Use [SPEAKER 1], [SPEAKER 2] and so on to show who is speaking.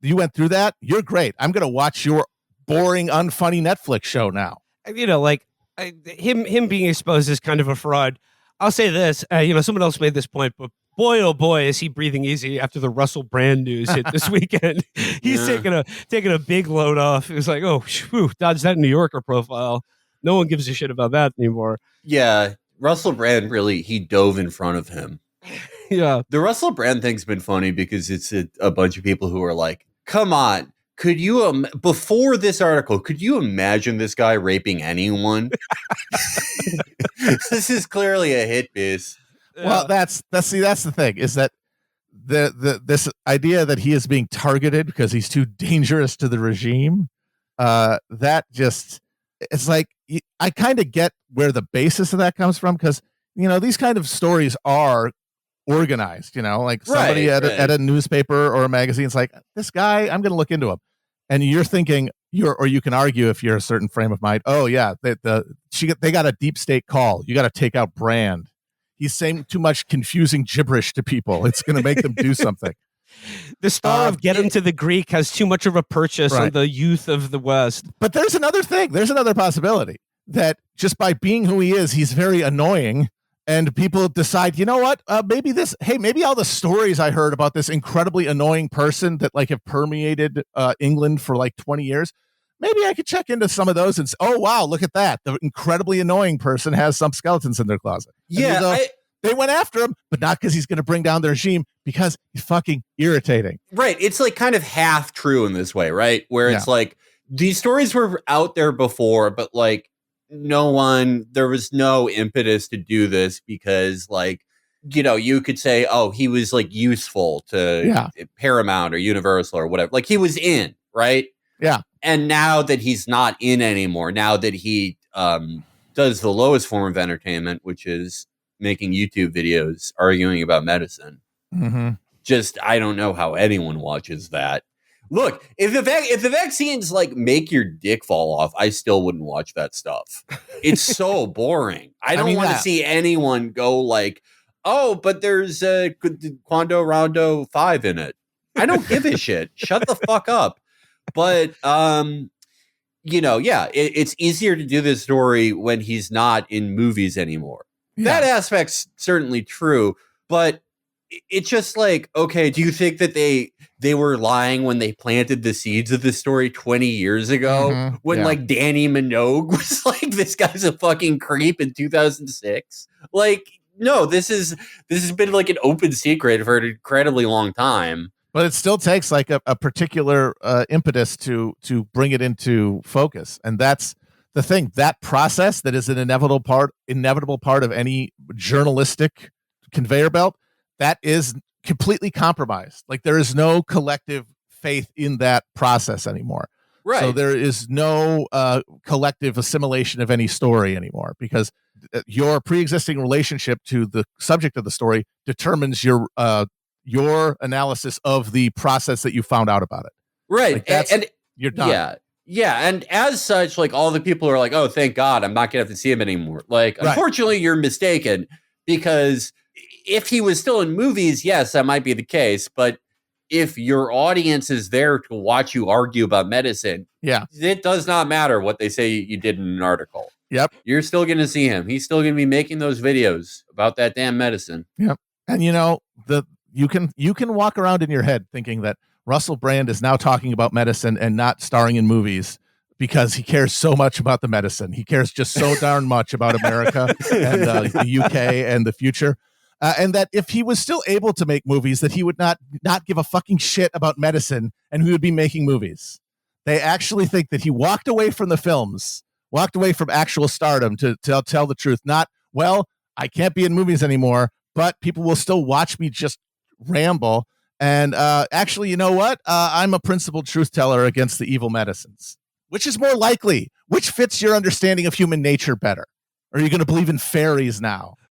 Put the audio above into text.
[SPEAKER 1] you went through that. You're great. I'm going to watch your boring, unfunny Netflix show now.
[SPEAKER 2] Him being exposed as kind of a fraud. I'll say this, someone else made this point, but boy, oh boy, is he breathing easy after the Russell Brand news hit this weekend. He's taking a big load off. It was like, oh, whew, dodge that New Yorker profile. No one gives a shit about that anymore.
[SPEAKER 3] Yeah, Russell Brand he dove in front of him.
[SPEAKER 2] Yeah.
[SPEAKER 3] The Russell Brand thing's been funny because it's a bunch of people who are like, come on, could you, before this article, could you imagine this guy raping anyone? This is clearly a hit piece.
[SPEAKER 1] Well, that's the thing, is that this idea that he is being targeted because he's too dangerous to the regime, that just, it's like, I kind of get where the basis of that comes from, because, these kind of stories are organized, like somebody at a newspaper or a magazine is like, this guy, I'm going to look into him. And you're thinking, or you can argue if you're a certain frame of mind, oh yeah, they got a deep state call. You got to take out Brand. He's saying too much confusing gibberish to people. It's going to make them do something.
[SPEAKER 2] The star of Get Him to the Greek has too much of a purchase on the youth of the West.
[SPEAKER 1] But there's another thing. There's another possibility that just by being who he is, he's very annoying. And people decide, you know what? Maybe all the stories I heard about this incredibly annoying person that have permeated England for 20 years. Maybe I could check into some of those and say, oh, wow, look at that. The incredibly annoying person has some skeletons in their closet.
[SPEAKER 3] Yeah.
[SPEAKER 1] They went after him, but not because he's going to bring down the regime, because he's fucking irritating.
[SPEAKER 3] Right. It's kind of half true in this way, right? Where it's these stories were out there before, but there was no impetus to do this because you could say, oh, he was useful to Paramount or Universal or whatever. He was in, right?
[SPEAKER 1] Yeah.
[SPEAKER 3] And now that he's not in anymore, now that he does the lowest form of entertainment, which is making YouTube videos arguing about medicine.
[SPEAKER 1] Mm-hmm.
[SPEAKER 3] Just, I don't know how anyone watches that. Look, if the vaccines make your dick fall off, I still wouldn't watch that stuff. It's so boring. I don't want to see anyone go oh, but there's Quando Rondo 5 in it. I don't give a shit. Shut the fuck up. But it's easier to do this story when he's not in movies anymore. Yeah. That aspect's certainly true, but it's just okay, do you think that they were lying when they planted the seeds of this story 20 years ago when Danny Minogue was this guy's a fucking creep in 2006? No, this has been an open secret for an incredibly long time.
[SPEAKER 1] But it still takes a particular impetus to bring it into focus. And that's the thing, that process that is an inevitable part of any journalistic conveyor belt, that is completely compromised. There is no collective faith in that process anymore.
[SPEAKER 3] Right.
[SPEAKER 1] So there is no collective assimilation of any story anymore, because your pre-existing relationship to the subject of the story determines your analysis of the process that you found out about it.
[SPEAKER 3] Right. And
[SPEAKER 1] you're done.
[SPEAKER 3] Yeah. Yeah. And as such, all the people are oh, thank God, I'm not going to have to see him anymore. Unfortunately, you're mistaken, because if he was still in movies, yes, that might be the case. But if your audience is there to watch you argue about medicine, it does not matter what they say you did in an article.
[SPEAKER 1] Yep.
[SPEAKER 3] You're still going to see him. He's still going to be making those videos about that damn medicine.
[SPEAKER 1] Yep. And you can walk around in your head thinking that Russell Brand is now talking about medicine and not starring in movies because he cares so much about the medicine. He cares just so darn much about America and the UK and the future. And that if he was still able to make movies, that he would not give a fucking shit about medicine, and he would be making movies. They actually think that he walked away from the films, walked away from actual stardom to tell the truth. Not, well, I can't be in movies anymore, but people will still watch me just ramble. And actually, you know what? I'm a principled truth teller against the evil medicines. Which is more likely? Which fits your understanding of human nature better? Are you going to believe in fairies now?